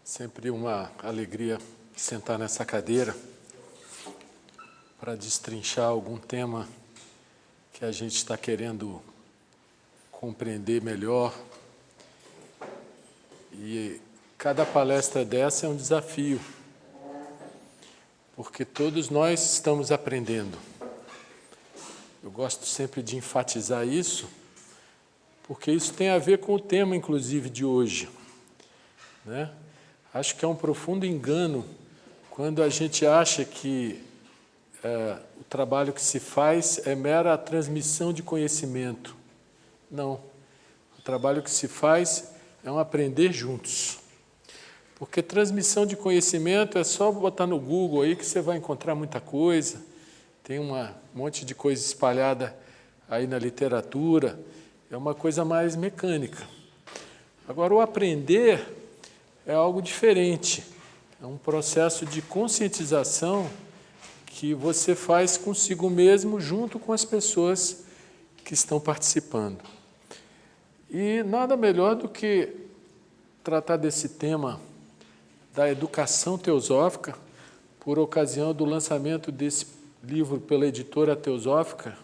Sempre uma alegria sentar nessa cadeira para destrinchar algum tema que a gente está querendo compreender melhor. E cada palestra dessa é um desafio, porque todos nós estamos aprendendo. Eu gosto sempre de enfatizar isso, porque isso tem a ver com o tema, inclusive, de hoje, né? Acho que é um profundo engano quando a gente acha que o trabalho que se faz é mera transmissão de conhecimento. Não. O trabalho que se faz é um aprender juntos. Porque transmissão de conhecimento é só botar no Google aí que você vai encontrar muita coisa. Tem um monte de coisa espalhada aí na literatura. É uma coisa mais mecânica. Agora, o aprender é algo diferente. É um processo de conscientização que você faz consigo mesmo, junto com as pessoas que estão participando. E nada melhor do que tratar desse tema da educação teosófica, por ocasião do lançamento desse livro pela editora Teosófica,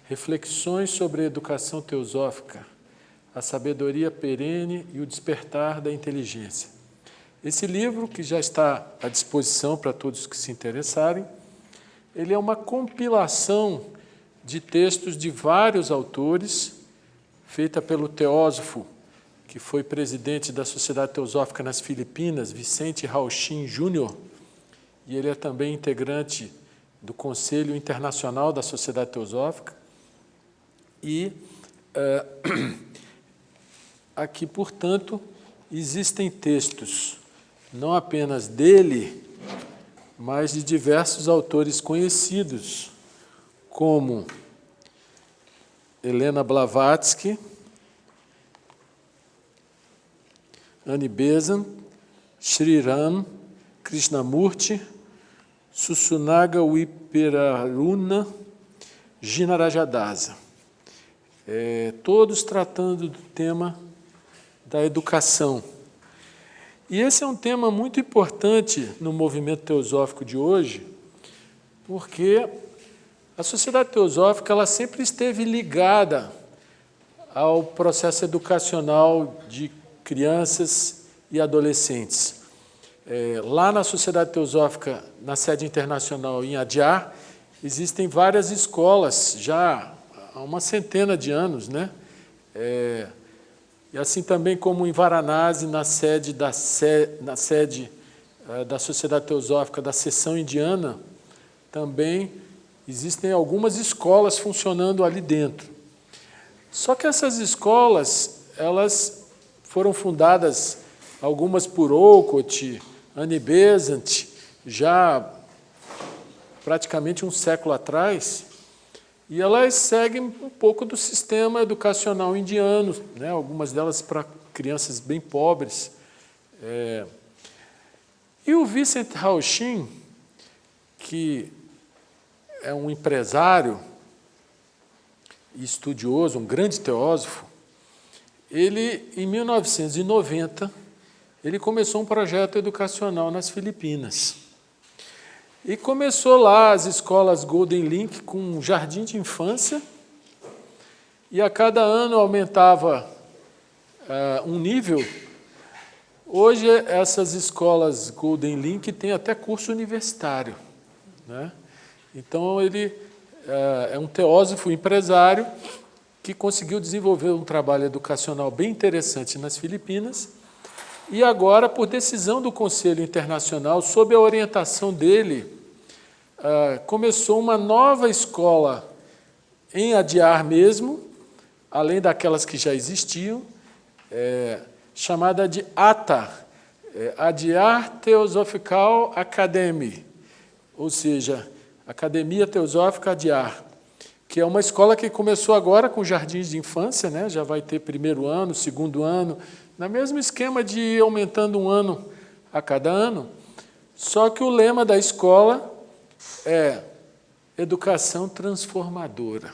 Reflexões sobre a Educação Teosófica, a sabedoria perene e o despertar da inteligência. Esse livro, que já está à disposição para todos que se interessarem, ele é uma compilação de textos de vários autores, feita pelo teósofo, que foi presidente da Sociedade Teosófica nas Filipinas, Vicente Rauchin Júnior, e ele é também integrante do Conselho Internacional da Sociedade Teosófica. E aqui, portanto, existem textos, não apenas dele, mas de diversos autores conhecidos, como Helena Blavatsky, Annie Besant, Sri Ram, Krishnamurti, Susunaga Wiperaruna, Gina Rajadasa. Todos tratando do tema da educação. E esse é um tema muito importante no movimento teosófico de hoje, porque a sociedade teosófica ela sempre esteve ligada ao processo educacional de crianças e adolescentes. Lá na Sociedade Teosófica, na sede internacional em Adyar, existem várias escolas, já há uma centena de anos, né? E assim também como em Varanasi, na sede da Sociedade Teosófica da seção indiana, também existem algumas escolas funcionando ali dentro. Só que essas escolas, elas foram fundadas, algumas por Olcott, Annie Besant, já praticamente um século atrás, e elas seguem um pouco do sistema educacional indiano, né? Algumas delas para crianças bem pobres. E o Vicente Rauchin, que é um empresário e estudioso, um grande teósofo, ele, em 1990, ele começou um projeto educacional nas Filipinas. E começou lá as escolas Golden Link com um jardim de infância, e a cada ano aumentava um nível. Hoje, essas escolas Golden Link têm até curso universitário, né? Então, ele é um teósofo empresário que conseguiu desenvolver um trabalho educacional bem interessante nas Filipinas, e agora, por decisão do Conselho Internacional, sob a orientação dele, começou uma nova escola em Adyar mesmo, além daquelas que já existiam, chamada de ATA, Adyar Theosophical Academy, ou seja, Academia Teosófica Adyar, que é uma escola que começou agora com jardins de infância, né? Já vai ter primeiro ano, segundo ano, no mesmo esquema de ir aumentando um ano a cada ano, só que o lema da escola é educação transformadora.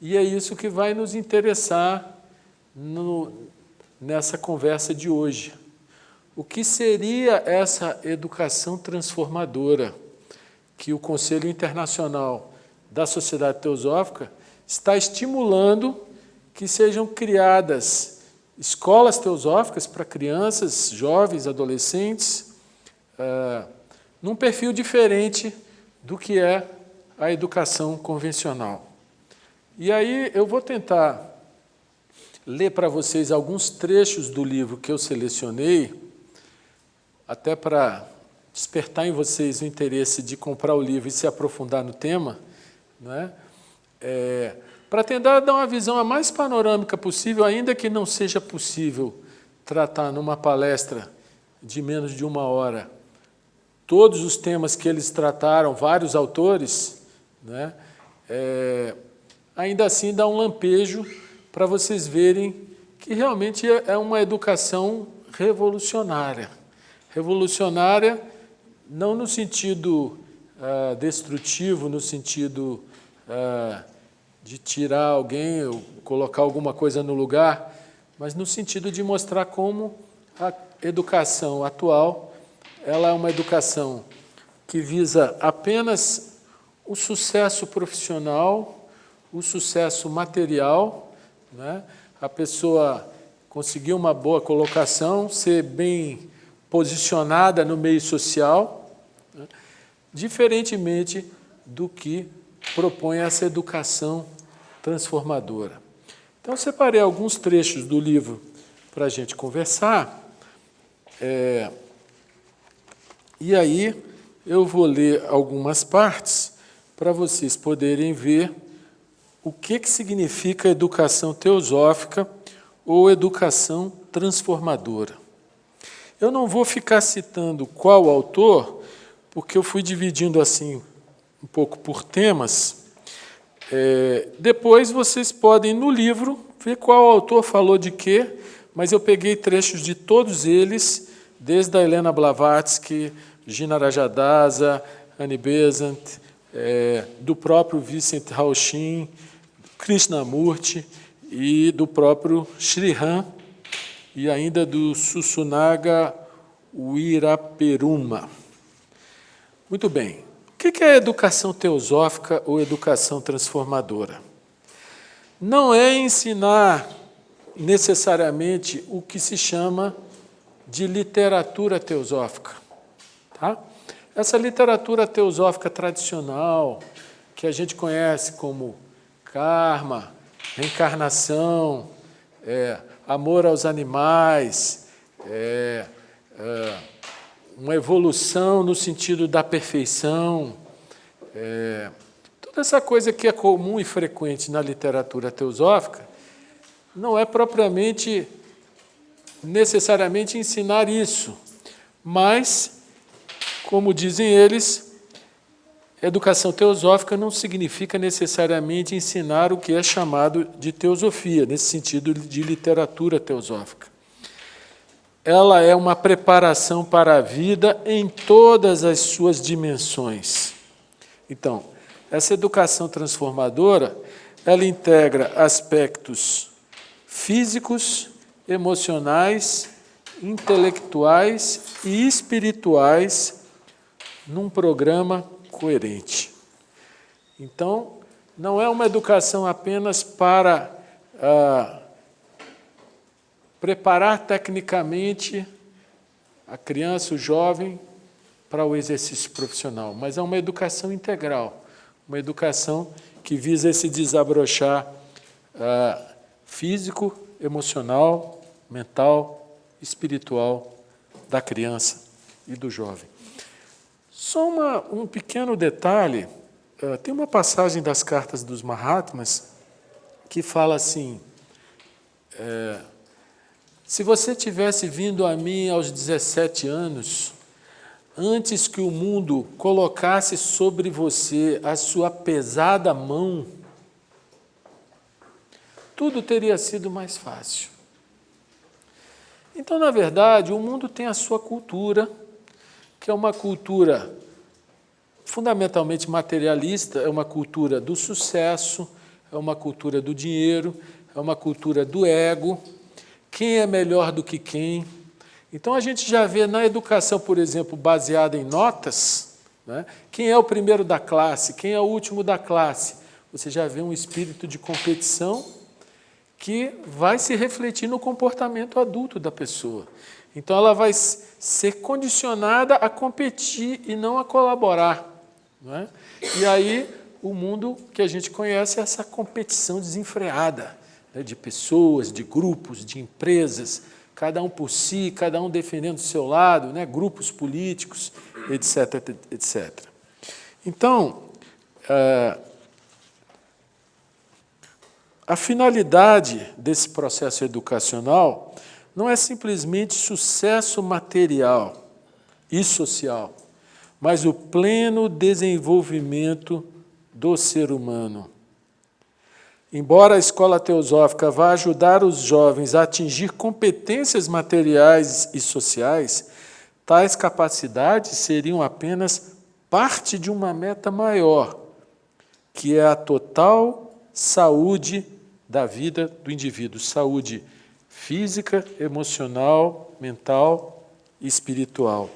E é isso que vai nos interessar nessa conversa de hoje, o que seria essa educação transformadora que o Conselho Internacional da Sociedade Teosófica está estimulando que sejam criadas escolas teosóficas para crianças, jovens, adolescentes, num perfil diferente do que é a educação convencional. E aí eu vou tentar ler para vocês alguns trechos do livro que eu selecionei, até para despertar em vocês o interesse de comprar o livro e se aprofundar no tema, né? Para tentar dar uma visão a mais panorâmica possível, ainda que não seja possível tratar numa palestra de menos de 1 hora todos os temas que eles trataram, vários autores, né? Ainda assim dá um lampejo para vocês verem que realmente é uma educação revolucionária. Revolucionária não no sentido destrutivo, no sentido de tirar alguém ou colocar alguma coisa no lugar, mas no sentido de mostrar como a educação atual ela é uma educação que visa apenas o sucesso profissional, o sucesso material, né? A pessoa conseguir uma boa colocação, ser bem posicionada no meio social, né? Diferentemente do que propõe essa educação transformadora. Então, eu separei alguns trechos do livro para a gente conversar, e aí eu vou ler algumas partes para vocês poderem ver o que significa educação teosófica ou educação transformadora. Eu não vou ficar citando qual autor, porque eu fui dividindo assim um pouco por temas. Depois vocês podem, no livro, ver qual autor falou de quê, mas eu peguei trechos de todos eles, desde a Helena Blavatsky, Gina Rajadasa, Annie Besant, do próprio Vincent Hauchin, Krishnamurti e do próprio Sri Ram, e ainda do Susunaga Uiraperuma. Muito bem. O que é educação teosófica ou educação transformadora? Não é ensinar necessariamente o que se chama de literatura teosófica. Tá? Essa literatura teosófica tradicional, que a gente conhece como karma, reencarnação, amor aos animais, uma evolução no sentido da perfeição, toda essa coisa que é comum e frequente na literatura teosófica, não é propriamente, necessariamente ensinar isso, mas, como dizem eles, educação teosófica não significa necessariamente ensinar o que é chamado de teosofia, nesse sentido de literatura teosófica. Ela é uma preparação para a vida em todas as suas dimensões. Então, essa educação transformadora, ela integra aspectos físicos, emocionais, intelectuais e espirituais num programa coerente. Então, não é uma educação apenas para preparar tecnicamente a criança, o jovem, para o exercício profissional, mas é uma educação integral, uma educação que visa esse desabrochar físico, emocional, mental, espiritual da criança e do jovem. Só um pequeno detalhe, tem uma passagem das cartas dos Mahatmas que fala assim, se você tivesse vindo a mim aos 17 anos, antes que o mundo colocasse sobre você a sua pesada mão, tudo teria sido mais fácil. Então, na verdade, o mundo tem a sua cultura, que é uma cultura fundamentalmente materialista, é uma cultura do sucesso, é uma cultura do dinheiro, é uma cultura do ego, quem é melhor do que quem. Então, a gente já vê na educação, por exemplo, baseada em notas, né, quem é o primeiro da classe, quem é o último da classe. Você já vê um espírito de competição que vai se refletir no comportamento adulto da pessoa. Então, ela vai ser condicionada a competir e não a colaborar. Não é? E aí, o mundo que a gente conhece é essa competição desenfreada, né, de pessoas, de grupos, de empresas, cada um por si, cada um defendendo o seu lado, né, grupos políticos, etc, etc. Então, a finalidade desse processo educacional não é simplesmente sucesso material e social, mas o pleno desenvolvimento do ser humano. Embora a escola teosófica vá ajudar os jovens a atingir competências materiais e sociais, tais capacidades seriam apenas parte de uma meta maior, que é a total saúde da vida do indivíduo, saúde física, emocional, mental e espiritual.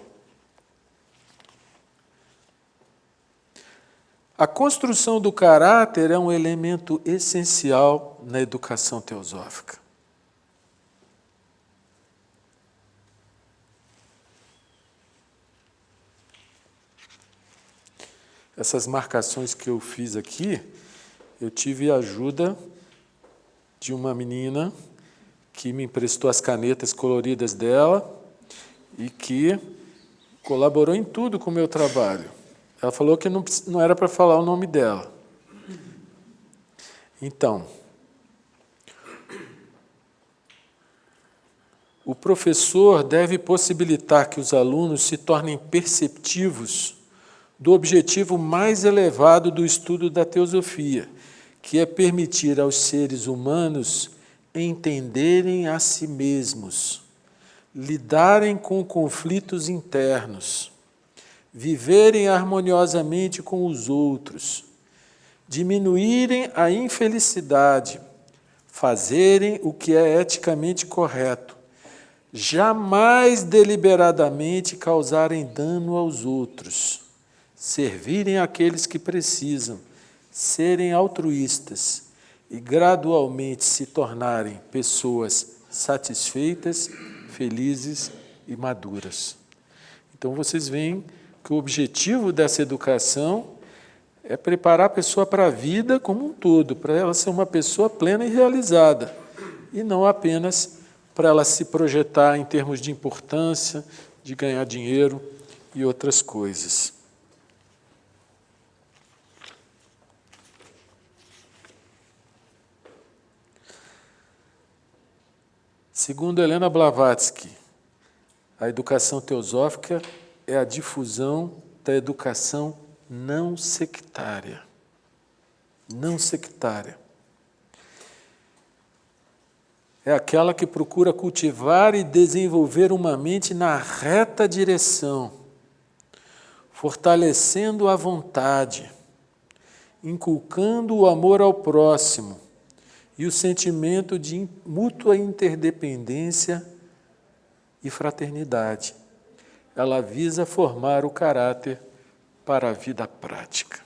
A construção do caráter é um elemento essencial na educação teosófica. Essas marcações que eu fiz aqui, eu tive a ajuda de uma menina que me emprestou as canetas coloridas dela e que colaborou em tudo com o meu trabalho. Ela falou que não era para falar o nome dela. Então, o professor deve possibilitar que os alunos se tornem perceptivos do objetivo mais elevado do estudo da teosofia, que é permitir aos seres humanos entenderem a si mesmos, lidarem com conflitos internos, viverem harmoniosamente com os outros, diminuírem a infelicidade, fazerem o que é eticamente correto, jamais deliberadamente causarem dano aos outros, servirem aqueles que precisam, serem altruístas e gradualmente se tornarem pessoas satisfeitas, felizes e maduras. Então, vocês veem que o objetivo dessa educação é preparar a pessoa para a vida como um todo, para ela ser uma pessoa plena e realizada, e não apenas para ela se projetar em termos de importância, de ganhar dinheiro e outras coisas. Segundo Helena Blavatsky, a educação teosófica é a difusão da educação não sectária. Não sectária. É aquela que procura cultivar e desenvolver uma mente na reta direção, fortalecendo a vontade, inculcando o amor ao próximo e o sentimento de mútua interdependência e fraternidade. Ela visa formar o caráter para a vida prática.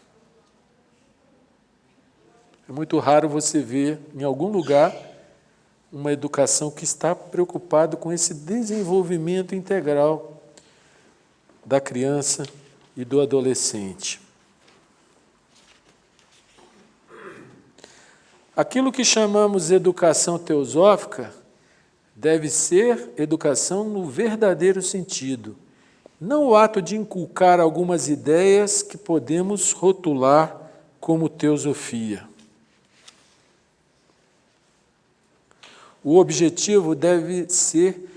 É muito raro você ver em algum lugar uma educação que está preocupada com esse desenvolvimento integral da criança e do adolescente. Aquilo que chamamos de educação teosófica deve ser educação no verdadeiro sentido, não o ato de inculcar algumas ideias que podemos rotular como teosofia. O objetivo deve ser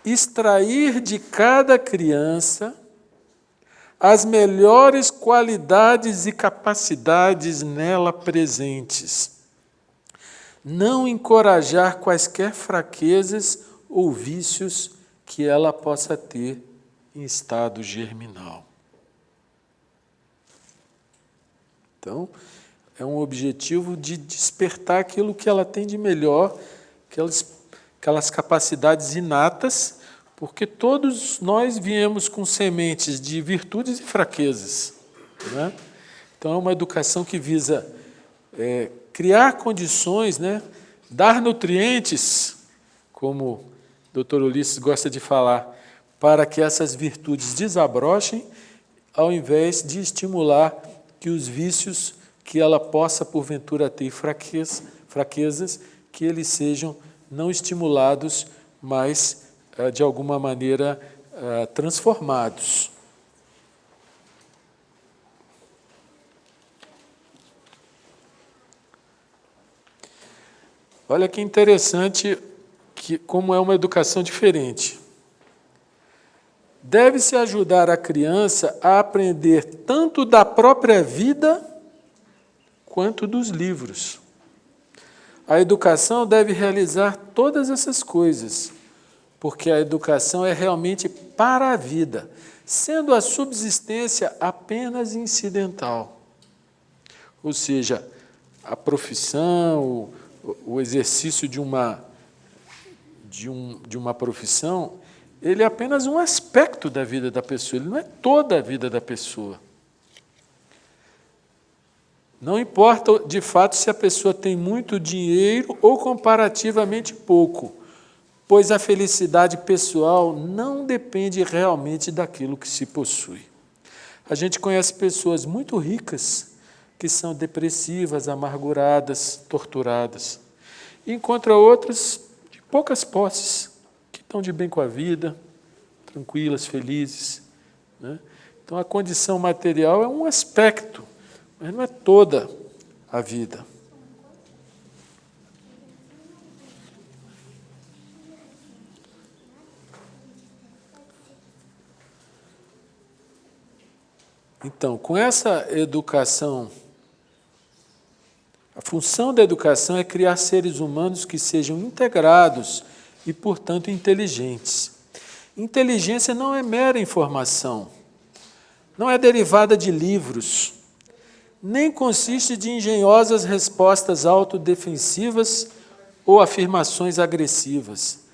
extrair de cada criança as melhores qualidades e capacidades nela presentes, não encorajar quaisquer fraquezas ou vícios que ela possa ter em estado germinal. Então, é um objetivo de despertar aquilo que ela tem de melhor, aquelas capacidades inatas, Porque todos nós viemos com sementes de virtudes e fraquezas, né? Então, é uma educação que visa criar condições, né? Dar nutrientes, como o Dr. Ulisses gosta de falar, para que essas virtudes desabrochem, ao invés de estimular que os vícios que ela possa, porventura, ter fraquezas, que eles sejam não estimulados, mas, de alguma maneira, transformados. Olha que interessante como é uma educação diferente. Deve-se ajudar a criança a aprender tanto da própria vida quanto dos livros. A educação deve realizar todas essas coisas, porque a educação é realmente para a vida, sendo a subsistência apenas incidental. Ou seja, a profissão, o exercício de uma profissão, ele é apenas um aspecto da vida da pessoa, ele não é toda a vida da pessoa. Não importa, de fato, se a pessoa tem muito dinheiro ou comparativamente pouco, pois a felicidade pessoal não depende realmente daquilo que se possui. A gente conhece pessoas muito ricas que são depressivas, amarguradas, torturadas. E encontra outras de poucas posses, que estão de bem com a vida, tranquilas, felizes, né? Então, a condição material é um aspecto, mas não é toda a vida. Então, com essa educação, a função da educação é criar seres humanos que sejam integrados e, portanto, inteligentes. Inteligência não é mera informação, não é derivada de livros, nem consiste de engenhosas respostas autodefensivas ou afirmações agressivas.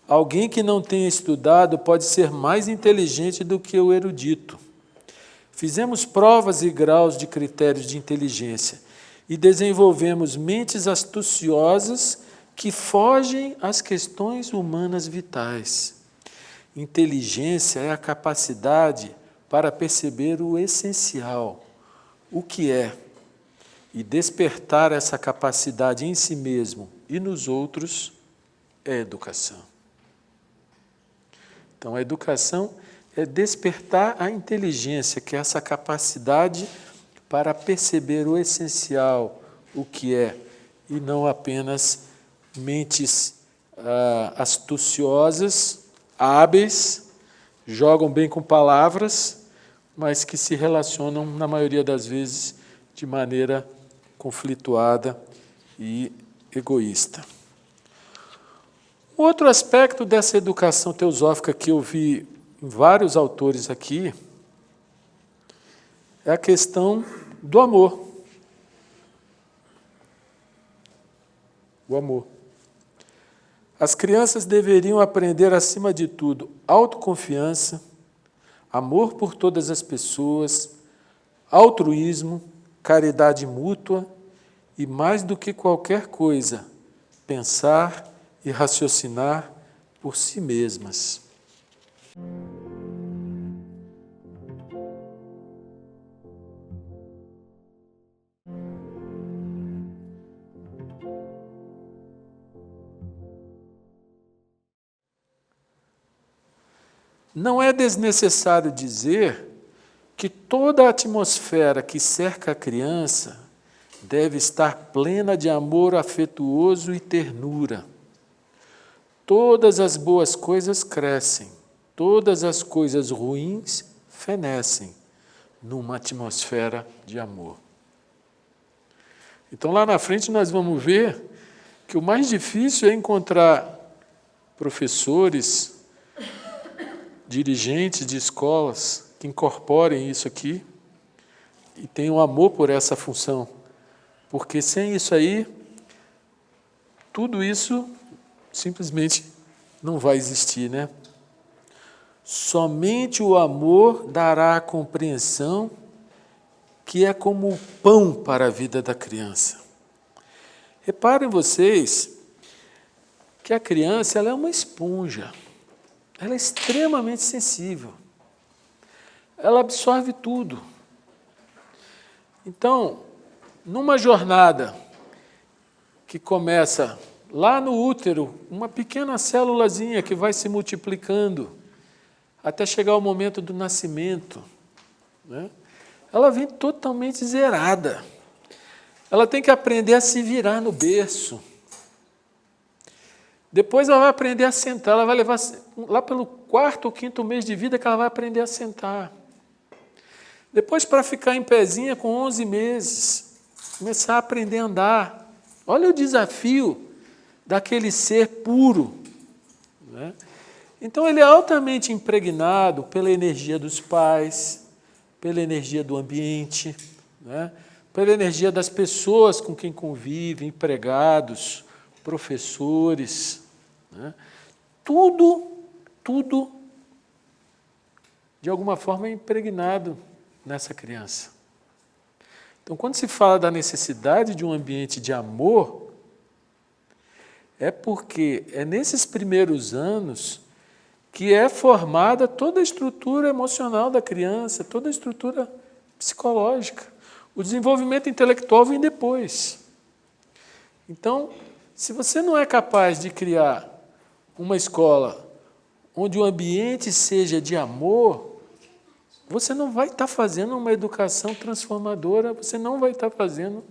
Alguém que não tenha estudado pode ser mais inteligente do que o erudito. Fizemos provas e graus de critérios de inteligência e desenvolvemos mentes astuciosas que fogem às questões humanas vitais. Inteligência é a capacidade para perceber o essencial, o que é, e despertar essa capacidade em si mesmo e nos outros é educação. Então, a educação é despertar a inteligência, que é essa capacidade para perceber o essencial, o que é, e não apenas mentes astuciosas, hábeis, jogam bem com palavras, mas que se relacionam, na maioria das vezes, de maneira conflituada e egoísta. Outro aspecto dessa educação teosófica que eu vi em vários autores aqui é a questão do amor. O amor. As crianças deveriam aprender, acima de tudo, autoconfiança, amor por todas as pessoas, altruísmo, caridade mútua e, mais do que qualquer coisa, pensar e raciocinar por si mesmas. Não é desnecessário dizer que toda a atmosfera que cerca a criança deve estar plena de amor afetuoso e ternura. Todas as boas coisas crescem, todas as coisas ruins fenecem numa atmosfera de amor. Então, lá na frente, nós vamos ver que o mais difícil é encontrar professores, dirigentes de escolas que incorporem isso aqui e tenham amor por essa função. Porque sem isso aí, tudo isso simplesmente não vai existir, né? Somente o amor dará a compreensão que é como o pão para a vida da criança. Reparem vocês que a criança ela é uma esponja. Ela é extremamente sensível. Ela absorve tudo. Então, numa jornada que começa lá no útero, uma pequena célulazinha que vai se multiplicando até chegar ao momento do nascimento, né? Ela vem totalmente zerada. Ela tem que aprender a se virar no berço. Depois ela vai aprender a sentar, ela vai levar lá pelo 4º ou 5º mês de vida que ela vai aprender a sentar. Depois, para ficar em pezinha com 11 meses, começar a aprender a andar. Olha o desafio daquele ser puro, né? Então, ele é altamente impregnado pela energia dos pais, pela energia do ambiente, né? Pela energia das pessoas com quem convive, empregados, professores, né? Tudo, de alguma forma, é impregnado nessa criança. Então, quando se fala da necessidade de um ambiente de amor, é porque é nesses primeiros anos que é formada toda a estrutura emocional da criança, toda a estrutura psicológica. O desenvolvimento intelectual vem depois. Então, se você não é capaz de criar uma escola onde o ambiente seja de amor, você não vai estar fazendo uma educação transformadora, você não vai estar fazendo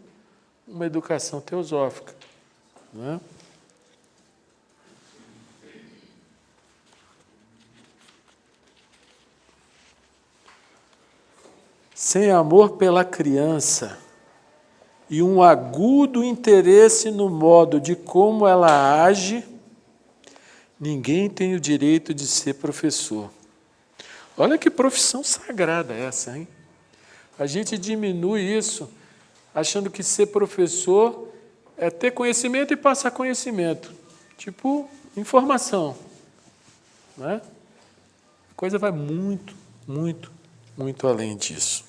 uma educação teosófica, não é? Sem amor pela criança e um agudo interesse no modo de como ela age, ninguém tem o direito de ser professor. Olha que profissão sagrada essa, hein? A gente diminui isso, achando que ser professor é ter conhecimento e passar conhecimento. Tipo, informação, não é? A coisa vai muito, muito, muito além disso.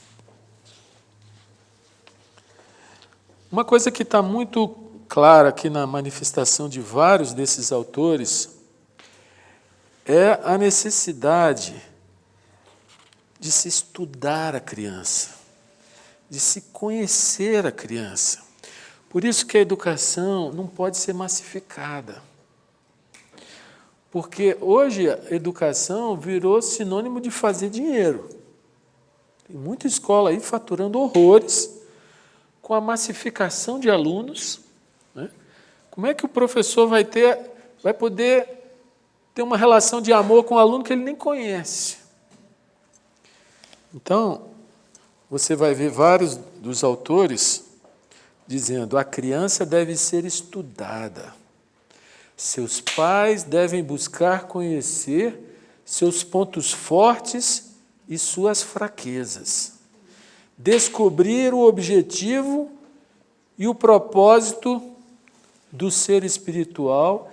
Uma coisa que está muito clara aqui na manifestação de vários desses autores é a necessidade de se estudar a criança, de se conhecer a criança. Por isso que a educação não pode ser massificada. Porque hoje a educação virou sinônimo de fazer dinheiro. Tem muita escola aí faturando horrores com a massificação de alunos, né? Como é que o professor vai poder ter uma relação de amor com um aluno que ele nem conhece? Então, você vai ver vários dos autores dizendo: a criança deve ser estudada. Seus pais devem buscar conhecer seus pontos fortes e suas fraquezas. Descobrir o objetivo e o propósito do ser espiritual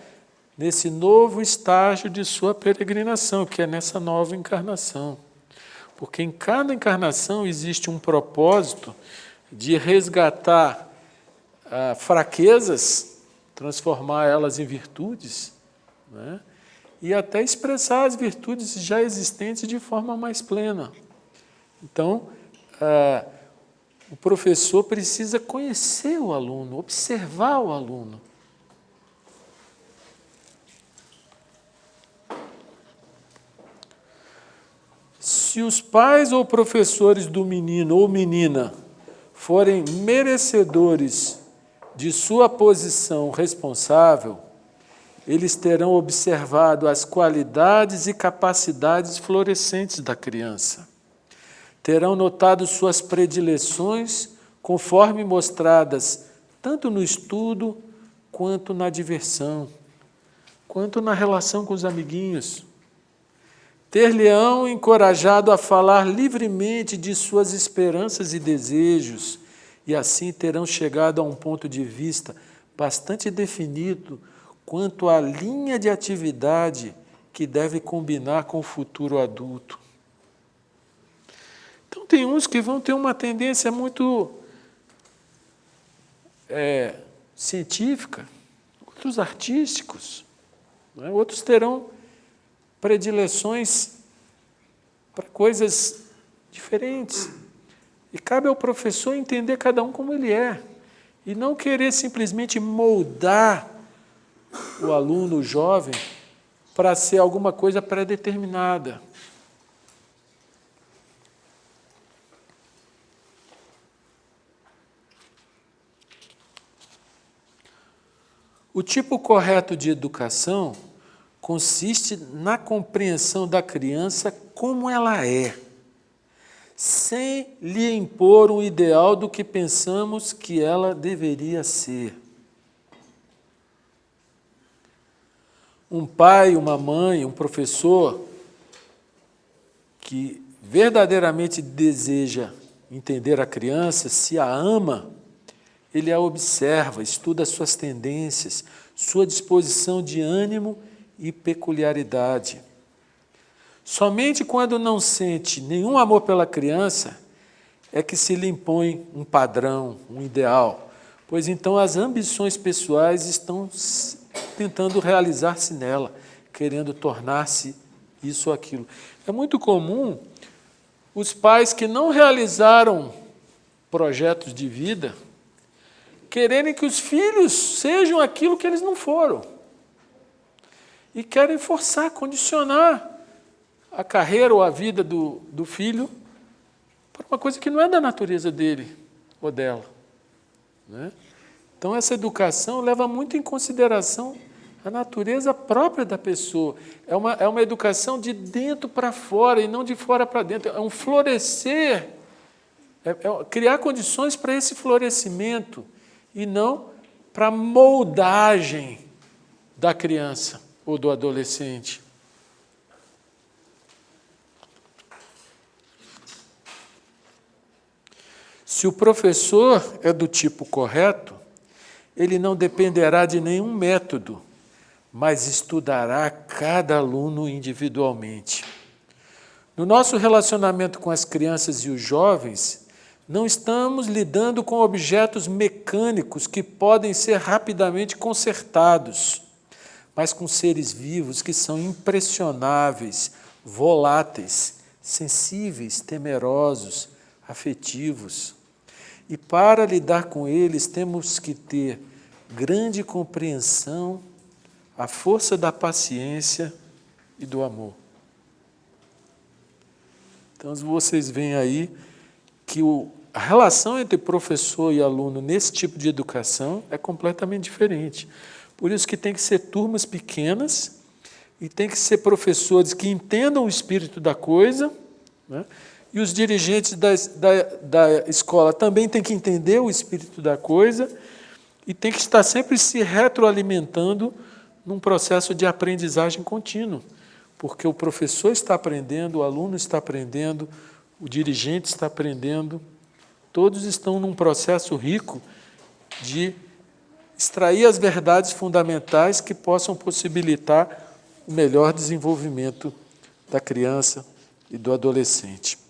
nesse novo estágio de sua peregrinação, que é nessa nova encarnação. Porque em cada encarnação existe um propósito de resgatar fraquezas, transformar elas em virtudes, né? E até expressar as virtudes já existentes de forma mais plena. Então, o professor precisa conhecer o aluno, observar o aluno. Se os pais ou professores do menino ou menina forem merecedores de sua posição responsável, eles terão observado as qualidades e capacidades florescentes da criança. Terão notado suas predileções, conforme mostradas tanto no estudo, quanto na diversão, quanto na relação com os amiguinhos. Ter-lhe-ão encorajado a falar livremente de suas esperanças e desejos, e assim terão chegado a um ponto de vista bastante definido quanto à linha de atividade que deve combinar com o futuro adulto. Então, tem uns que vão ter uma tendência muito científica, outros artísticos, né? Outros terão predileções para coisas diferentes. E cabe ao professor entender cada um como ele é, e não querer simplesmente moldar o aluno, o jovem, para ser alguma coisa pré-determinada. O tipo correto de educação consiste na compreensão da criança como ela é, sem lhe impor um ideal do que pensamos que ela deveria ser. Um pai, uma mãe, um professor que verdadeiramente deseja entender a criança, se a ama, ele a observa, estuda as suas tendências, sua disposição de ânimo e peculiaridade. Somente quando não sente nenhum amor pela criança é que se lhe impõe um padrão, um ideal, pois então as ambições pessoais estão tentando realizar-se nela, querendo tornar-se isso ou aquilo. É muito comum os pais que não realizaram projetos de vida quererem que os filhos sejam aquilo que eles não foram. E querem forçar, condicionar a carreira ou a vida do filho para uma coisa que não é da natureza dele ou dela, né? Então, essa educação leva muito em consideração a natureza própria da pessoa. É uma educação de dentro para fora e não de fora para dentro. É um florescer, criar condições para esse florescimento e não para a moldagem da criança ou do adolescente. Se o professor é do tipo correto, ele não dependerá de nenhum método, mas estudará cada aluno individualmente. No nosso relacionamento com as crianças e os jovens, não estamos lidando com objetos mecânicos que podem ser rapidamente consertados, mas com seres vivos que são impressionáveis, voláteis, sensíveis, temerosos, afetivos. E para lidar com eles, temos que ter grande compreensão, a força da paciência e do amor. Então, vocês veem aí que a relação entre professor e aluno nesse tipo de educação é completamente diferente. Por isso que tem que ser turmas pequenas e tem que ser professores que entendam o espírito da coisa, né? E os dirigentes da escola também têm que entender o espírito da coisa e tem que estar sempre se retroalimentando num processo de aprendizagem contínuo, porque o professor está aprendendo, o aluno está aprendendo, o dirigente está aprendendo, todos estão num processo rico de extrair as verdades fundamentais que possam possibilitar o melhor desenvolvimento da criança e do adolescente.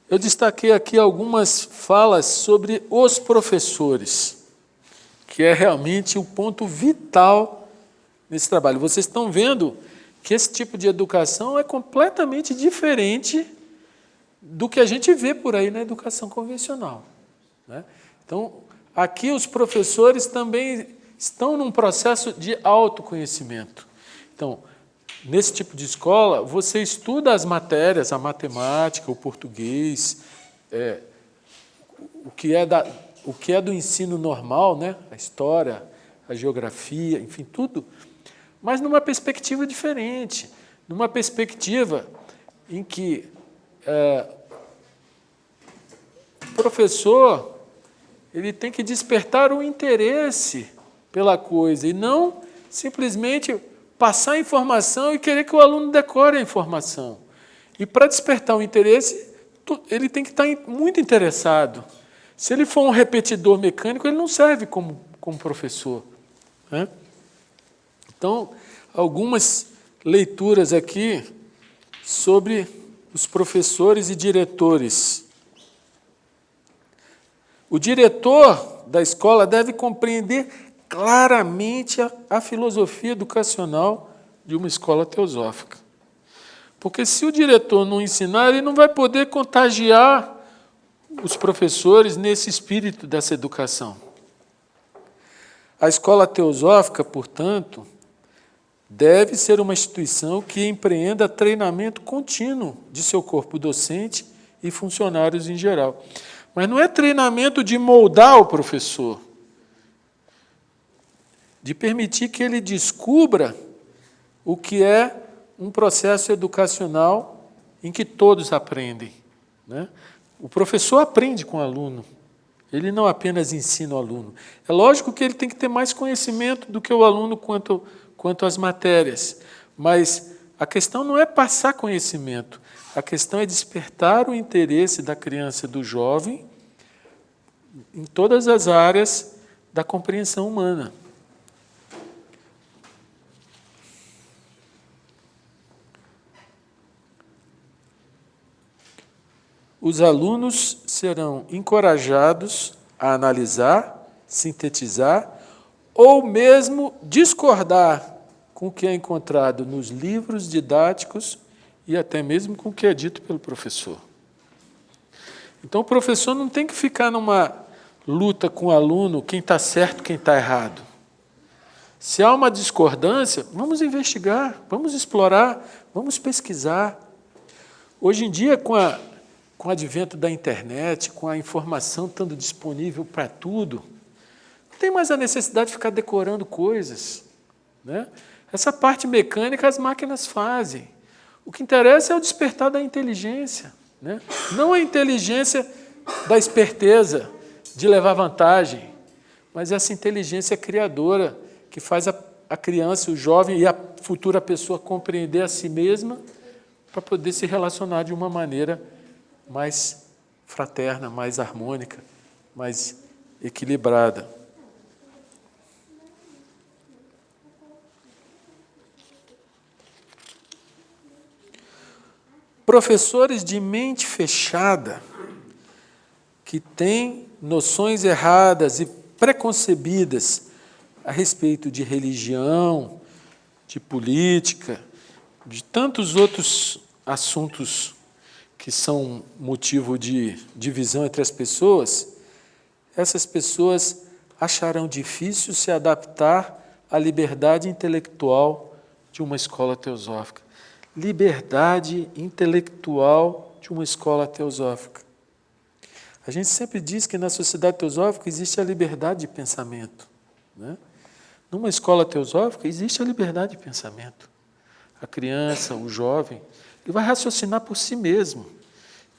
Eu destaquei aqui algumas falas sobre os professores, que é realmente o ponto vital nesse trabalho. Vocês estão vendo que esse tipo de educação é completamente diferente do que a gente vê por aí na educação convencional, né? Então, aqui os professores também estão num processo de autoconhecimento. Então, nesse tipo de escola, você estuda as matérias, a matemática, o português, o que é do ensino normal, né? A história, a geografia, enfim, tudo, mas numa perspectiva diferente, numa perspectiva em que o professor ele tem que despertar o interesse pela coisa e não simplesmente passar a informação e querer que o aluno decore a informação. E para despertar o interesse, ele tem que estar muito interessado. Se ele for um repetidor mecânico, ele não serve como professor, né? Então, algumas leituras aqui sobre os professores e diretores. O diretor da escola deve compreender claramente a filosofia educacional de uma escola teosófica. Porque se o diretor não ensinar, ele não vai poder contagiar os professores nesse espírito dessa educação. A escola teosófica, portanto, deve ser uma instituição que empreenda treinamento contínuo de seu corpo docente e funcionários em geral. Mas não é treinamento de moldar o professor, de permitir que ele descubra o que é um processo educacional em que todos aprendem, né? O professor aprende com o aluno, ele não apenas ensina o aluno. É lógico que ele tem que ter mais conhecimento do que o aluno quanto às matérias, mas a questão não é passar conhecimento, a questão é despertar o interesse da criança e do jovem em todas as áreas da compreensão humana. Os alunos serão encorajados a analisar, sintetizar ou mesmo discordar com o que é encontrado nos livros didáticos e até mesmo com o que é dito pelo professor. Então, o professor não tem que ficar numa luta com o aluno, quem está certo, quem está errado. Se há uma discordância, vamos investigar, vamos explorar, vamos pesquisar. Hoje em dia, com o advento da internet, com a informação estando disponível para tudo, não tem mais a necessidade de ficar decorando coisas, né? Essa parte mecânica as máquinas fazem. O que interessa é o despertar da inteligência, né? Não a inteligência da esperteza, de levar vantagem, mas essa inteligência criadora que faz a criança, o jovem e a futura pessoa compreender a si mesma para poder se relacionar de uma maneira mais fraterna, mais harmônica, mais equilibrada. Professores de mente fechada, que têm noções erradas e preconcebidas a respeito de religião, de política, de tantos outros assuntos que são motivo de divisão entre as pessoas, essas pessoas acharão difícil se adaptar à liberdade intelectual de uma escola teosófica. Liberdade intelectual de uma escola teosófica. A gente sempre diz que na sociedade teosófica existe a liberdade de pensamento, né? Numa escola teosófica existe a liberdade de pensamento. A criança, o jovem, ele vai raciocinar por si mesmo.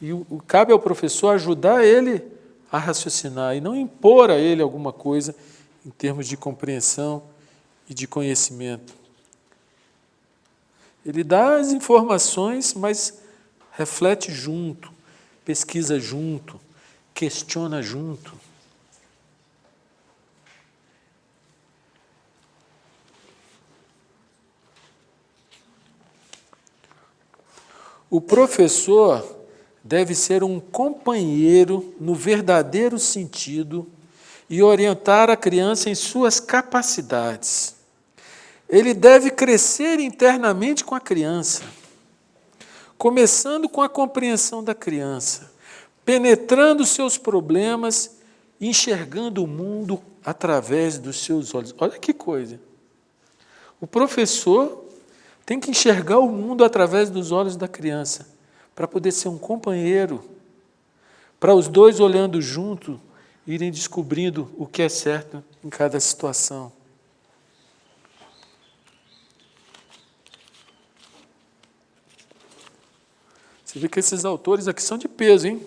E cabe ao professor ajudar ele a raciocinar e não impor a ele alguma coisa em termos de compreensão e de conhecimento. Ele dá as informações, mas reflete junto, pesquisa junto, questiona junto. O professor deve ser um companheiro no verdadeiro sentido e orientar a criança em suas capacidades. Ele deve crescer internamente com a criança, começando com a compreensão da criança, penetrando seus problemas, enxergando o mundo através dos seus olhos. Olha que coisa! O professor tem que enxergar o mundo através dos olhos da criança, para poder ser um companheiro, para os dois olhando junto, irem descobrindo o que é certo em cada situação. Você vê que esses autores aqui são de peso, hein?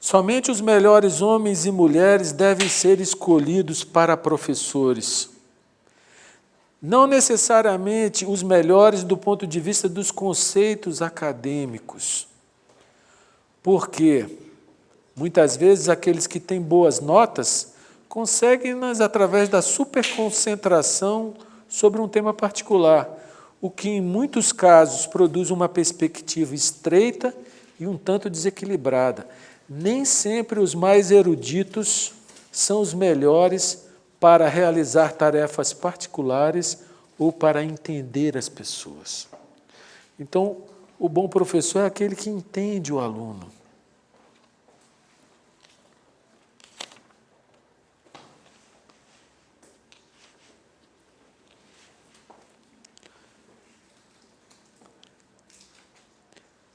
Somente os melhores homens e mulheres devem ser escolhidos para professores. Não necessariamente os melhores do ponto de vista dos conceitos acadêmicos. Porque, muitas vezes, aqueles que têm boas notas conseguem-nas através da superconcentração sobre um tema particular, o que, em muitos casos, produz uma perspectiva estreita e um tanto desequilibrada. Nem sempre os mais eruditos são os melhores para realizar tarefas particulares ou para entender as pessoas. Então, o bom professor é aquele que entende o aluno.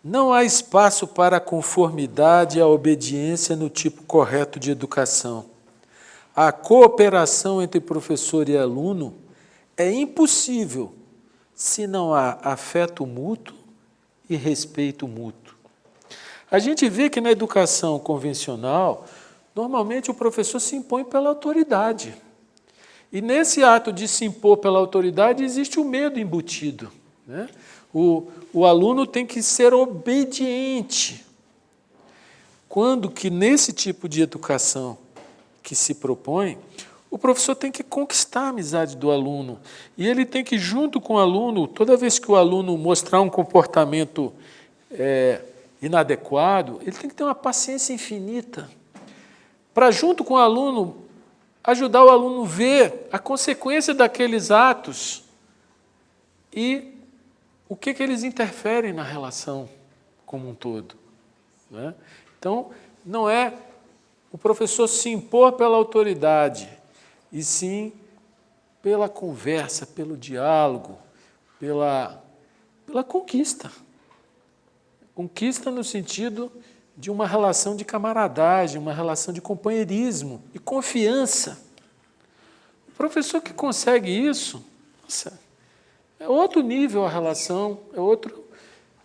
Não há espaço para a conformidade e a obediência no tipo correto de educação. A cooperação entre professor e aluno é impossível se não há afeto mútuo e respeito mútuo. A gente vê que na educação convencional, normalmente o professor se impõe pela autoridade. E nesse ato de se impor pela autoridade existe o medo embutido, né? O aluno tem que ser obediente. Quando que nesse tipo de educação que se propõe, o professor tem que conquistar a amizade do aluno. E ele tem que, junto com o aluno, toda vez que o aluno mostrar um comportamento inadequado, ele tem que ter uma paciência infinita para, junto com o aluno, ajudar o aluno a ver a consequência daqueles atos e o que eles interferem na relação como um todo, né? Então, não é o professor se impor pela autoridade, e sim pela conversa, pelo diálogo, pela conquista. Conquista no sentido de uma relação de camaradagem, uma relação de companheirismo e confiança. O professor que consegue isso, nossa, é outro nível a relação, é outro.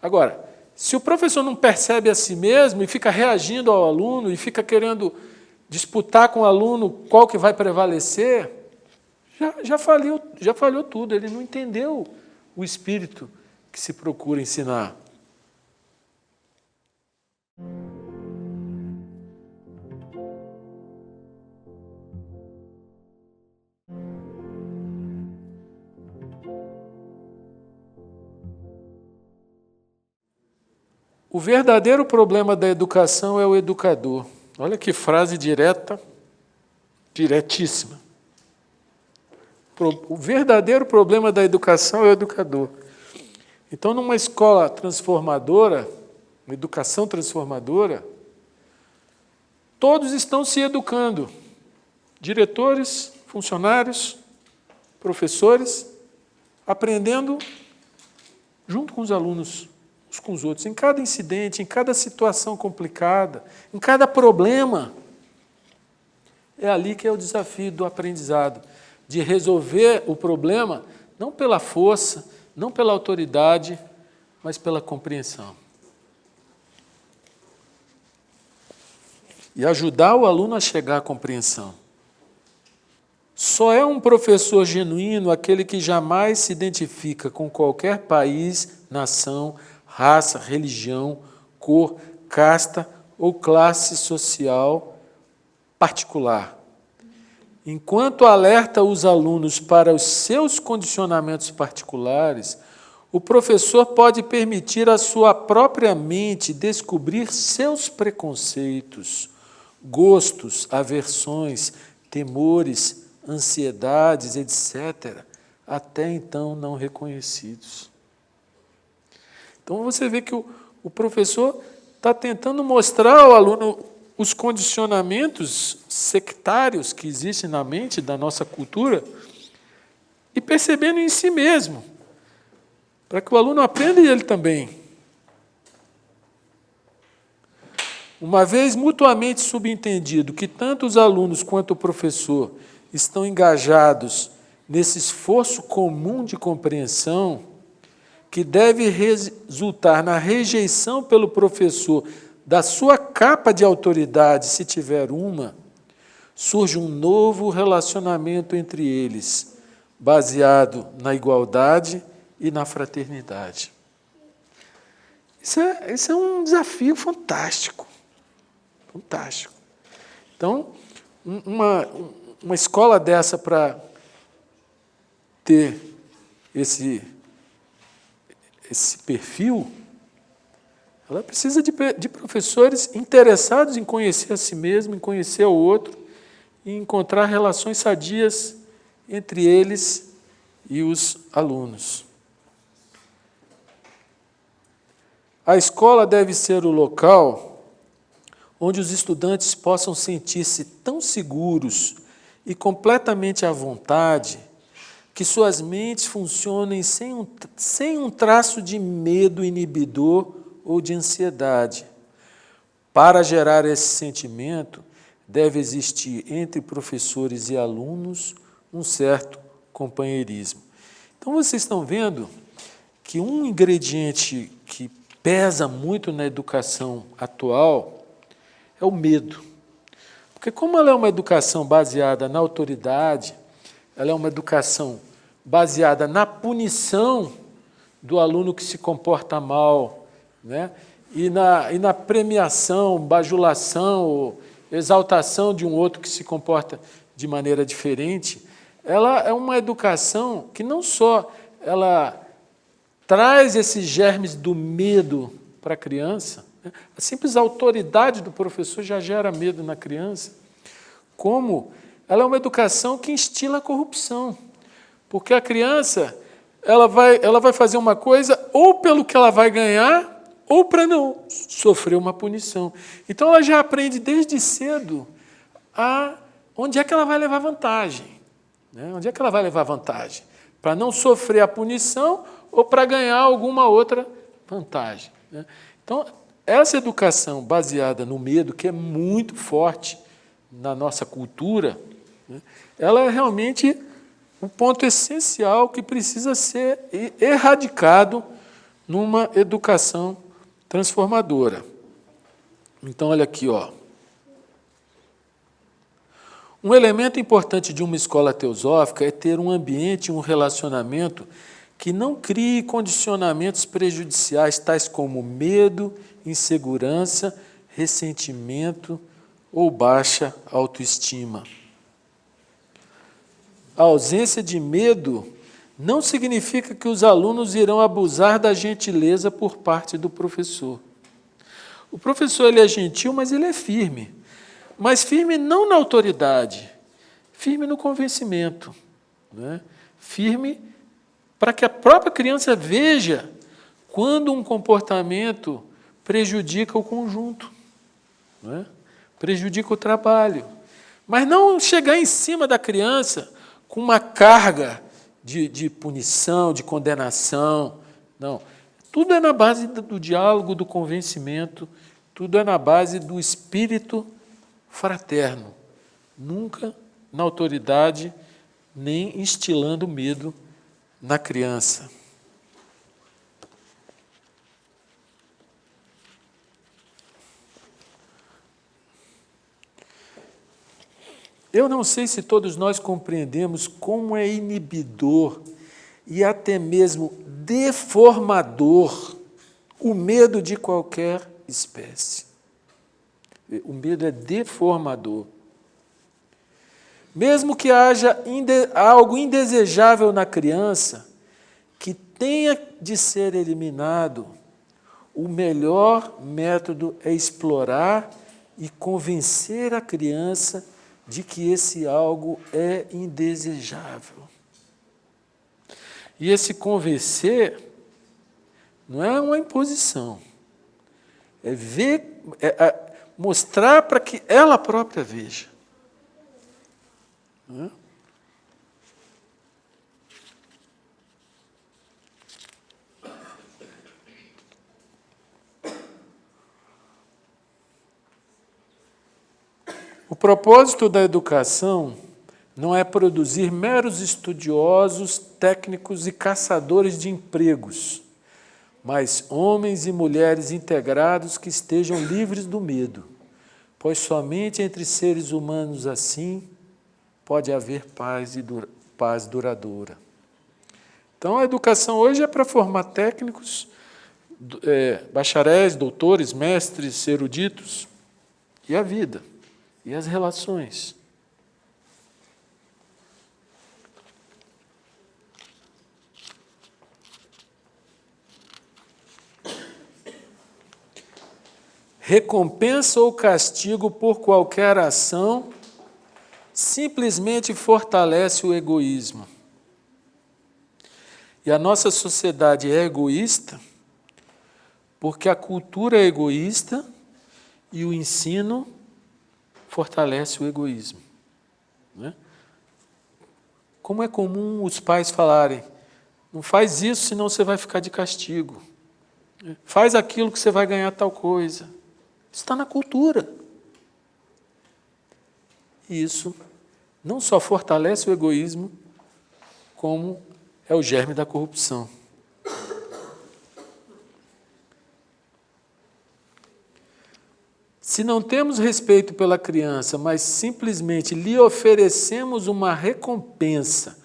Agora, se o professor não percebe a si mesmo e fica reagindo ao aluno e fica querendo disputar com o aluno qual que vai prevalecer, já falhou tudo, ele não entendeu o espírito que se procura ensinar. O verdadeiro problema da educação é o educador. Olha que frase direta, diretíssima. O verdadeiro problema da educação é o educador. Então, numa escola transformadora, uma educação transformadora, todos estão se educando. Diretores, funcionários, professores, aprendendo junto com os alunos, uns com os outros, em cada incidente, em cada situação complicada, em cada problema. É ali que é o desafio do aprendizado, de resolver o problema não pela força, não pela autoridade, mas pela compreensão. E ajudar o aluno a chegar à compreensão. Só é um professor genuíno aquele que jamais se identifica com qualquer país, nação, raça, religião, cor, casta ou classe social particular. Enquanto alerta os alunos para os seus condicionamentos particulares, o professor pode permitir à sua própria mente descobrir seus preconceitos, gostos, aversões, temores, ansiedades, etc., até então não reconhecidos. Então, você vê que o professor está tentando mostrar ao aluno os condicionamentos sectários que existem na mente da nossa cultura e percebendo em si mesmo, para que o aluno aprenda ele também. Uma vez mutuamente subentendido que tanto os alunos quanto o professor estão engajados nesse esforço comum de compreensão, que deve resultar na rejeição pelo professor da sua capa de autoridade, se tiver uma, surge um novo relacionamento entre eles, baseado na igualdade e na fraternidade. Isso é um desafio fantástico. Fantástico. Então, uma escola dessa, para ter esse perfil, ela precisa de professores interessados em conhecer a si mesmo, em conhecer o outro, e encontrar relações sadias entre eles e os alunos. A escola deve ser o local onde os estudantes possam sentir-se tão seguros e completamente à vontade que suas mentes funcionem sem um traço de medo inibidor ou de ansiedade. Para gerar esse sentimento, deve existir entre professores e alunos um certo companheirismo. Então, vocês estão vendo que um ingrediente que pesa muito na educação atual é o medo. Porque como ela é uma educação baseada na autoridade, ela é uma educação baseada na punição do aluno que se comporta mal, né? e na premiação, bajulação, exaltação de um outro que se comporta de maneira diferente, ela é uma educação que não só ela traz esses germes do medo para a criança, né? A simples autoridade do professor já gera medo na criança, como ela é uma educação que instila a corrupção, porque a criança ela vai fazer uma coisa ou pelo que ela vai ganhar, ou para não sofrer uma punição. Então, ela já aprende desde cedo onde é que ela vai levar vantagem. Né? Onde é que ela vai levar vantagem? Para não sofrer a punição ou para ganhar alguma outra vantagem. Né? Então, essa educação baseada no medo, que é muito forte na nossa cultura, né, ela é realmente um ponto essencial que precisa ser erradicado numa educação transformadora. Então, olha aqui, ó. Um elemento importante de uma escola teosófica é ter um ambiente, um relacionamento que não crie condicionamentos prejudiciais, tais como medo, insegurança, ressentimento ou baixa autoestima. A ausência de medo não significa que os alunos irão abusar da gentileza por parte do professor. O professor ele é gentil, mas ele é firme. Mas firme não na autoridade, firme no convencimento. Né? Firme para que a própria criança veja quando um comportamento prejudica o conjunto, né? Prejudica o trabalho. Mas não chegar em cima da criança com uma carga de punição, de condenação. Não. Tudo é na base do diálogo, do convencimento, tudo é na base do espírito fraterno. Nunca na autoridade, nem instilando medo na criança. Eu não sei se todos nós compreendemos como é inibidor e até mesmo deformador o medo de qualquer espécie. O medo é deformador. Mesmo que haja algo indesejável na criança, que tenha de ser eliminado, o melhor método é explorar e convencer a criança de que esse algo é indesejável. E esse convencer não é uma imposição, é mostrar para que ela própria veja. O propósito da educação não é produzir meros estudiosos, técnicos e caçadores de empregos, mas homens e mulheres integrados que estejam livres do medo, pois somente entre seres humanos assim pode haver paz duradoura. Então, a educação hoje é para formar técnicos, bacharéis, doutores, mestres, eruditos, e a vida, e as relações. recompensa ou castigo por qualquer ação simplesmente fortalece o egoísmo. E a nossa sociedade é egoísta porque a cultura é egoísta e o ensino fortalece o egoísmo. Né? Como é comum os pais falarem, não faz isso, senão você vai ficar de castigo. Faz aquilo que você vai ganhar tal coisa. Isso está na cultura. E isso não só fortalece o egoísmo, como é o germe da corrupção. Se não temos respeito pela criança, mas simplesmente lhe oferecemos uma recompensa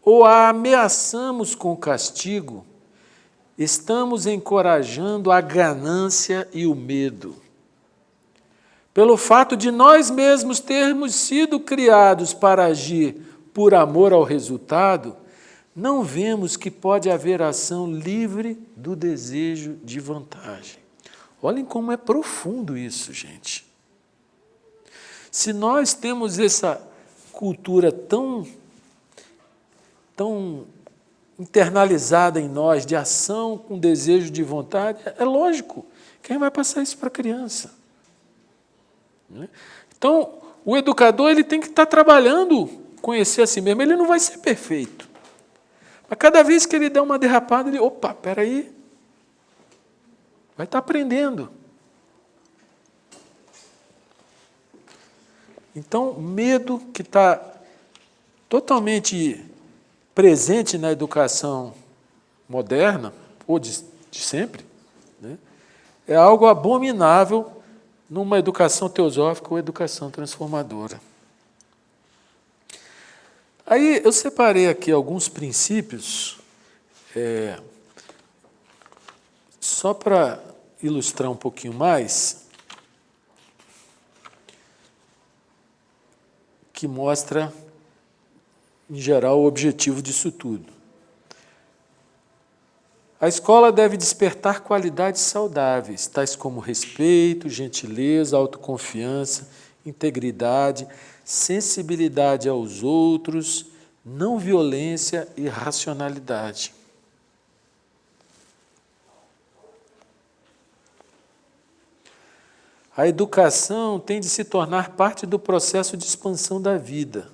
ou a ameaçamos com castigo, estamos encorajando a ganância e o medo. Pelo fato de nós mesmos termos sido criados para agir por amor ao resultado, não vemos que pode haver ação livre do desejo de vantagem. Olhem como é profundo isso, gente. Se nós temos essa cultura tão internalizada em nós, de ação com desejo de vontade, é lógico, quem vai passar isso para a criança? Então, o educador ele tem que estar trabalhando, conhecer a si mesmo, ele não vai ser perfeito. Mas cada vez que ele der uma derrapada, ele, opa, espera aí, vai estar aprendendo. Então, medo que está totalmente presente na educação moderna, ou de sempre, né, é algo abominável numa educação teosófica ou educação transformadora. Aí eu separei aqui alguns princípios, só para ilustrar um pouquinho mais, que mostra, em geral, o objetivo disso tudo. A escola deve despertar qualidades saudáveis, tais como respeito, gentileza, autoconfiança, integridade, sensibilidade aos outros, não violência e racionalidade. A educação tem de se tornar parte do processo de expansão da vida,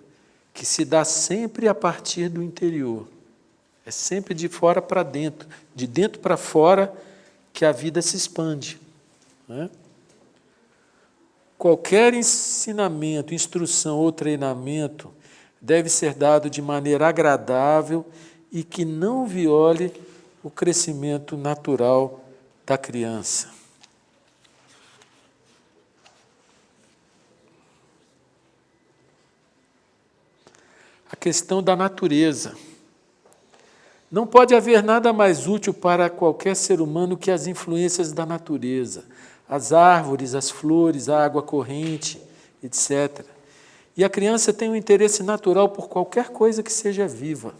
que se dá sempre a partir do interior. É sempre de fora para dentro, de dentro para fora, que a vida se expande. Né? Qualquer ensinamento, instrução ou treinamento deve ser dado de maneira agradável e que não viole o crescimento natural da criança. A questão da natureza. Não pode haver nada mais útil para qualquer ser humano que as influências da natureza, as árvores, as flores, a água corrente, etc. E a criança tem um interesse natural por qualquer coisa que seja viva.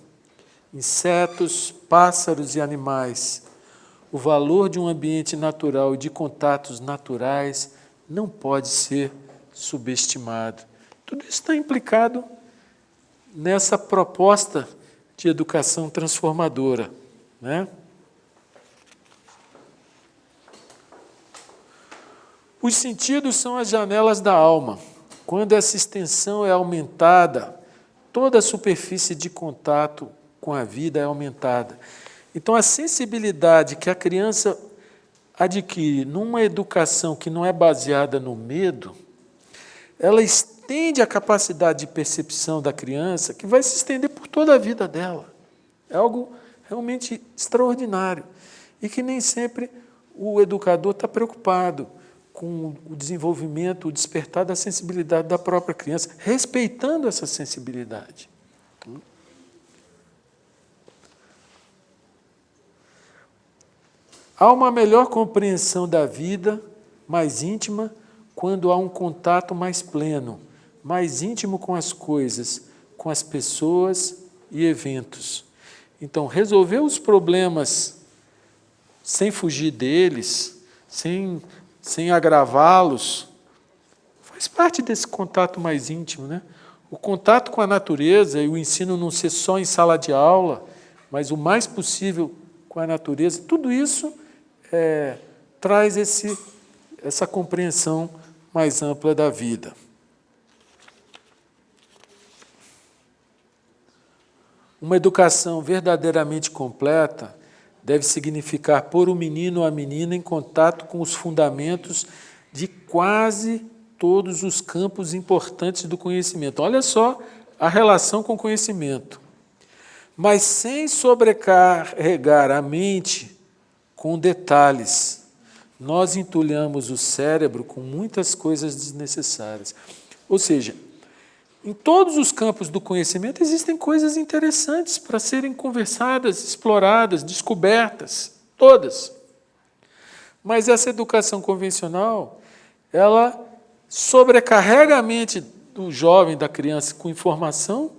Insetos, pássaros e animais. O valor de um ambiente natural e de contatos naturais não pode ser subestimado. Tudo isso está implicado nessa proposta de educação transformadora. Né? Os sentidos são as janelas da alma. Quando essa extensão é aumentada, toda a superfície de contato com a vida é aumentada. Então, a sensibilidade que a criança adquire numa educação que não é baseada no medo, ela estende a capacidade de percepção da criança, que vai se estender por toda a vida dela. É algo realmente extraordinário. E que nem sempre o educador está preocupado com o desenvolvimento, o despertar da sensibilidade da própria criança, respeitando essa sensibilidade. Há uma melhor compreensão da vida, mais íntima, quando há um contato mais pleno, mais íntimo com as coisas, com as pessoas e eventos. Então, resolver os problemas sem fugir deles, sem sem agravá-los, faz parte desse contato mais íntimo, né? O contato com a natureza e o ensino não ser só em sala de aula, mas o mais possível com a natureza, tudo isso traz essa compreensão mais ampla da vida. Uma educação verdadeiramente completa deve significar pôr o menino ou a menina em contato com os fundamentos de quase todos os campos importantes do conhecimento. Olha só a relação com o conhecimento. Mas sem sobrecarregar a mente com detalhes. Nós entulhamos o cérebro com muitas coisas desnecessárias. Ou seja, em todos os campos do conhecimento existem coisas interessantes para serem conversadas, exploradas, descobertas, todas. Mas essa educação convencional, ela sobrecarrega a mente do jovem, da criança, com informação,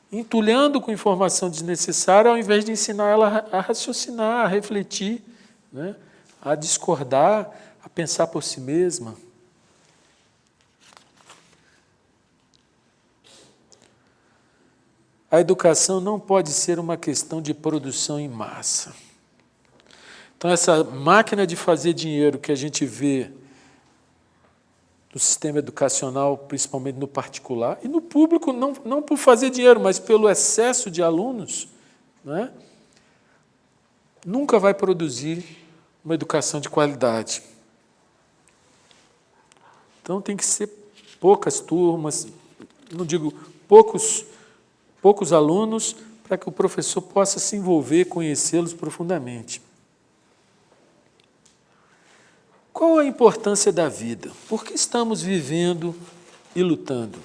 entulhando com informação desnecessária, ao invés de ensinar ela a raciocinar, a refletir, né? A discordar, a pensar por si mesma. A educação não pode ser uma questão de produção em massa. Então, essa máquina de fazer dinheiro que a gente vê no sistema educacional, principalmente no particular, e no público, não por fazer dinheiro, mas pelo excesso de alunos, né? Nunca vai produzir uma educação de qualidade. Então, tem que ser poucas turmas, não digo poucos alunos, para que o professor possa se envolver, conhecê-los profundamente. Qual a importância da vida? Por que estamos vivendo e lutando?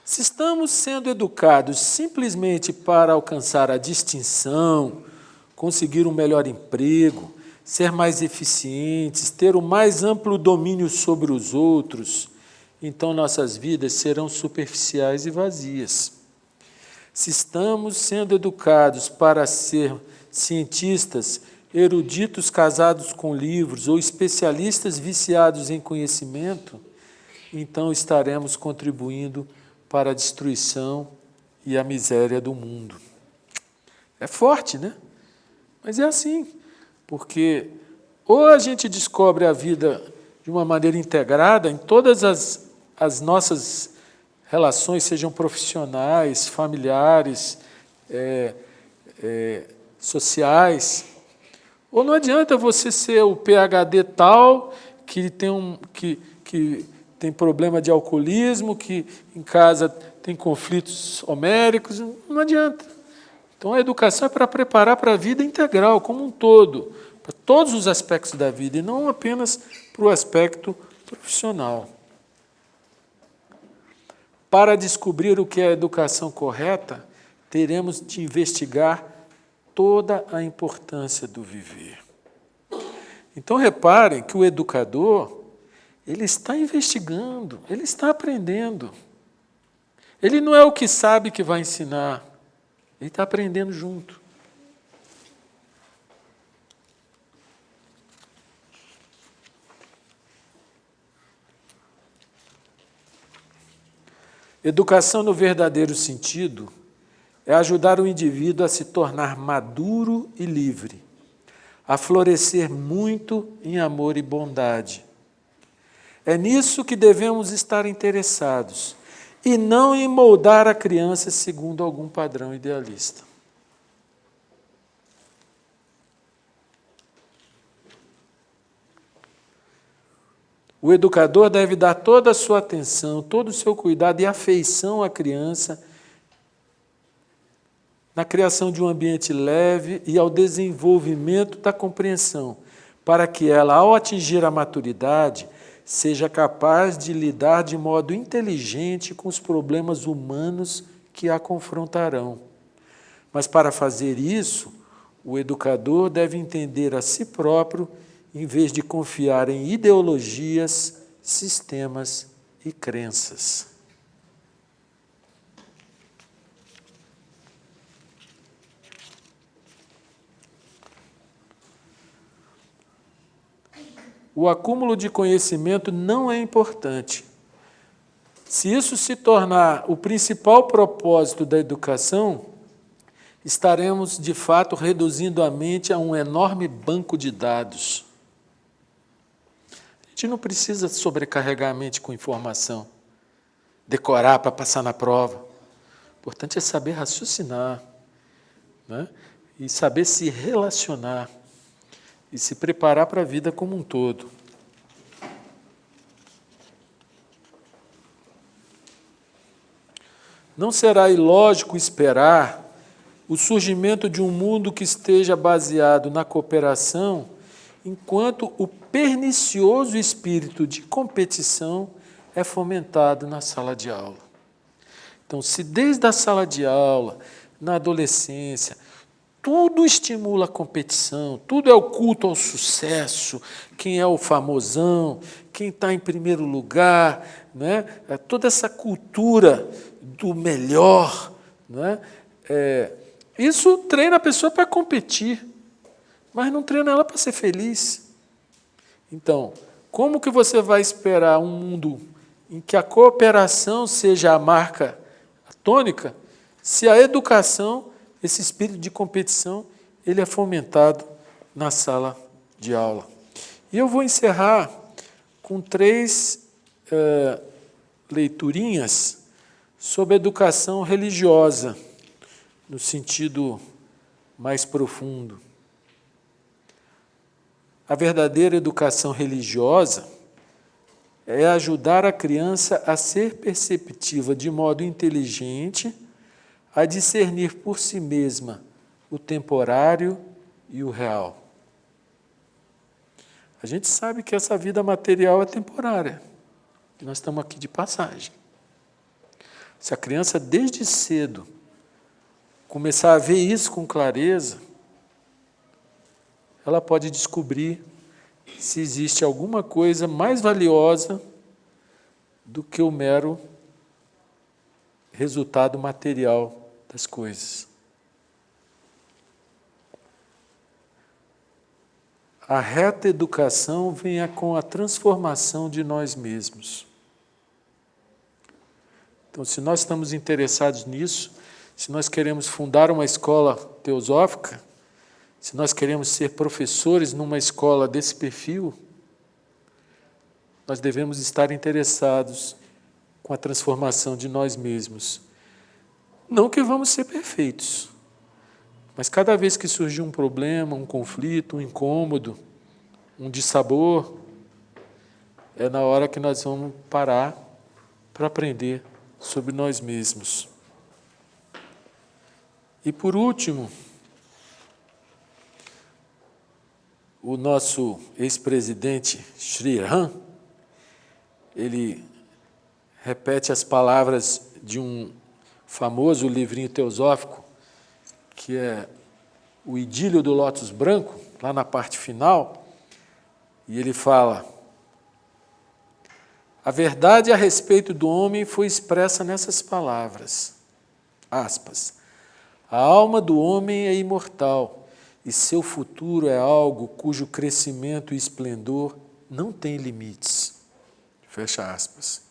Se estamos sendo educados simplesmente para alcançar a distinção, conseguir um melhor emprego, ser mais eficientes, ter o mais amplo domínio sobre os outros, então nossas vidas serão superficiais e vazias. Se estamos sendo educados para ser cientistas, eruditos casados com livros ou especialistas viciados em conhecimento, então estaremos contribuindo para a destruição e a miséria do mundo. É forte, né? Mas é assim, porque ou a gente descobre a vida de uma maneira integrada em todas as nossas relações, sejam profissionais, familiares, sociais, ou não adianta você ser o PhD tal, que tem problema de alcoolismo, que em casa tem conflitos homéricos, não adianta. Então, a educação é para preparar para a vida integral, como um todo, para todos os aspectos da vida, e não apenas para o aspecto profissional. Para descobrir o que é a educação correta, teremos de investigar toda a importância do viver. Então, reparem que o educador, ele está investigando, ele está aprendendo. Ele não é o que sabe que vai ensinar, ele está aprendendo junto. Educação no verdadeiro sentido é ajudar o indivíduo a se tornar maduro e livre, a florescer muito em amor e bondade. É nisso que devemos estar interessados, e não em moldar a criança segundo algum padrão idealista. O educador deve dar toda a sua atenção, todo o seu cuidado e afeição à criança, na criação de um ambiente leve e ao desenvolvimento da compreensão, para que ela, ao atingir a maturidade, seja capaz de lidar de modo inteligente com os problemas humanos que a confrontarão. Mas, para fazer isso, o educador deve entender a si próprio, em vez de confiar em ideologias, sistemas e crenças. o acúmulo de conhecimento não é importante. Se isso se tornar o principal propósito da educação, estaremos, de fato, reduzindo a mente a um enorme banco de dados. A gente não precisa sobrecarregar a mente com informação, decorar para passar na prova. O importante é saber raciocinar, né? E saber se relacionar e se preparar para a vida como um todo. Não será ilógico esperar o surgimento de um mundo que esteja baseado na cooperação, enquanto o pernicioso espírito de competição é fomentado na sala de aula. Então, se desde a sala de aula, na adolescência, tudo estimula a competição, tudo é o culto ao sucesso, quem é o famosão, quem está em primeiro lugar, né? Toda essa cultura do melhor, né? Isso treina a pessoa para competir, mas não treina ela para ser feliz. Então, como que você vai esperar um mundo em que a cooperação seja a marca tônica, se a educação, esse espírito de competição, ele é fomentado na sala de aula? E eu vou encerrar com 3 leiturinhas sobre educação religiosa, no sentido mais profundo. A verdadeira educação religiosa é ajudar a criança a ser perceptiva de modo inteligente, a discernir por si mesma o temporário e o real. A gente sabe que essa vida material é temporária, que nós estamos aqui de passagem. Se a criança, desde cedo, começar a ver isso com clareza, ela pode descobrir se existe alguma coisa mais valiosa do que o mero resultado material das coisas. A reta educação vem com a transformação de nós mesmos. Então, se nós estamos interessados nisso, se nós queremos fundar uma escola teosófica, se nós queremos ser professores numa escola desse perfil, nós devemos estar interessados com a transformação de nós mesmos. Não que vamos ser perfeitos, mas cada vez que surgir um problema, um conflito, um incômodo, um dissabor, é na hora que nós vamos parar para aprender sobre nós mesmos. E por último, o nosso ex-presidente Sri Ram, ele repete as palavras de um famoso livrinho teosófico, que é o Idílio do Lótus Branco, lá na parte final, e ele fala: a verdade a respeito do homem foi expressa nessas palavras, aspas, a alma do homem é imortal, e seu futuro é algo cujo crescimento e esplendor não tem limites. Fecha aspas.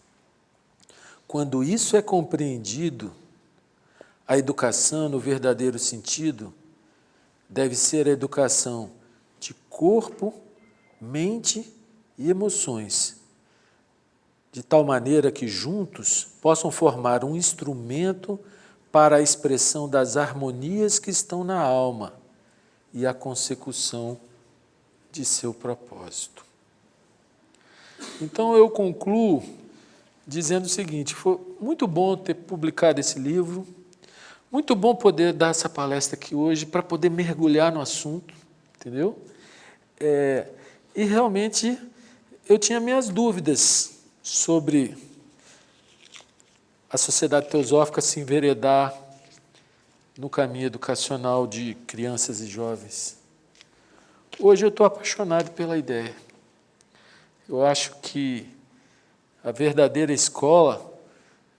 Quando isso é compreendido, a educação, no verdadeiro sentido, deve ser a educação de corpo, mente e emoções, de tal maneira que juntos possam formar um instrumento para a expressão das harmonias que estão na alma e a consecução de seu propósito. Então eu concluo dizendo o seguinte: foi muito bom ter publicado esse livro, muito bom poder dar essa palestra aqui hoje para poder mergulhar no assunto, entendeu? E realmente eu tinha minhas dúvidas sobre a sociedade teosófica se enveredar no caminho educacional de crianças e jovens. Hoje eu estou apaixonado pela ideia. Eu acho que a verdadeira escola,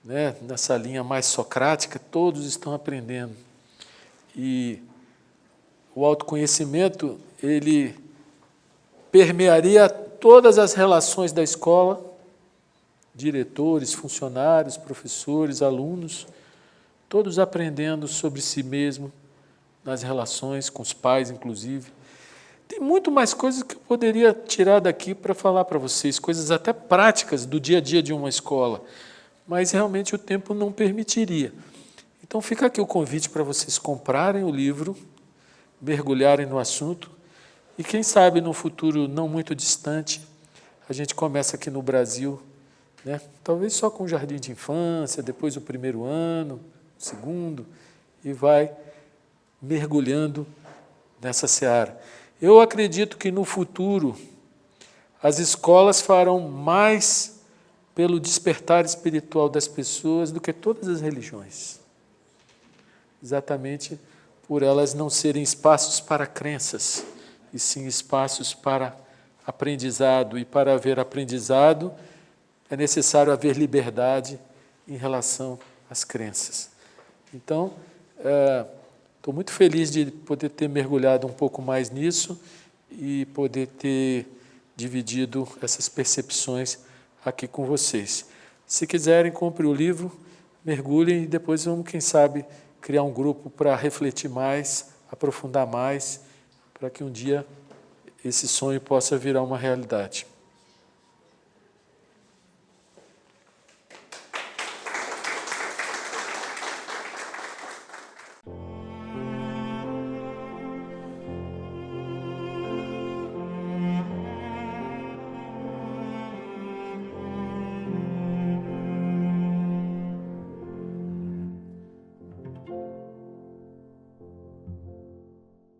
né, nessa linha mais socrática, todos estão aprendendo. E o autoconhecimento, ele permearia todas as relações da escola, diretores, funcionários, professores, alunos, todos aprendendo sobre si mesmo, nas relações com os pais, inclusive. Tem muito mais coisas que eu poderia tirar daqui para falar para vocês, coisas até práticas do dia a dia de uma escola, mas realmente o tempo não permitiria. Então fica aqui o convite para vocês comprarem o livro, mergulharem no assunto, e quem sabe no futuro não muito distante, a gente começa aqui no Brasil, né? Talvez só com o jardim de infância, depois o primeiro ano, o segundo, e vai mergulhando nessa seara. Eu acredito que no futuro as escolas farão mais pelo despertar espiritual das pessoas do que todas as religiões. Exatamente por elas não serem espaços para crenças, e sim espaços para aprendizado. E para haver aprendizado, é necessário haver liberdade em relação às crenças. Então, estou muito feliz de poder ter mergulhado um pouco mais nisso e poder ter dividido essas percepções aqui com vocês. Se quiserem, compre o livro, mergulhem e depois vamos, quem sabe, criar um grupo para refletir mais, aprofundar mais, para que um dia esse sonho possa virar uma realidade.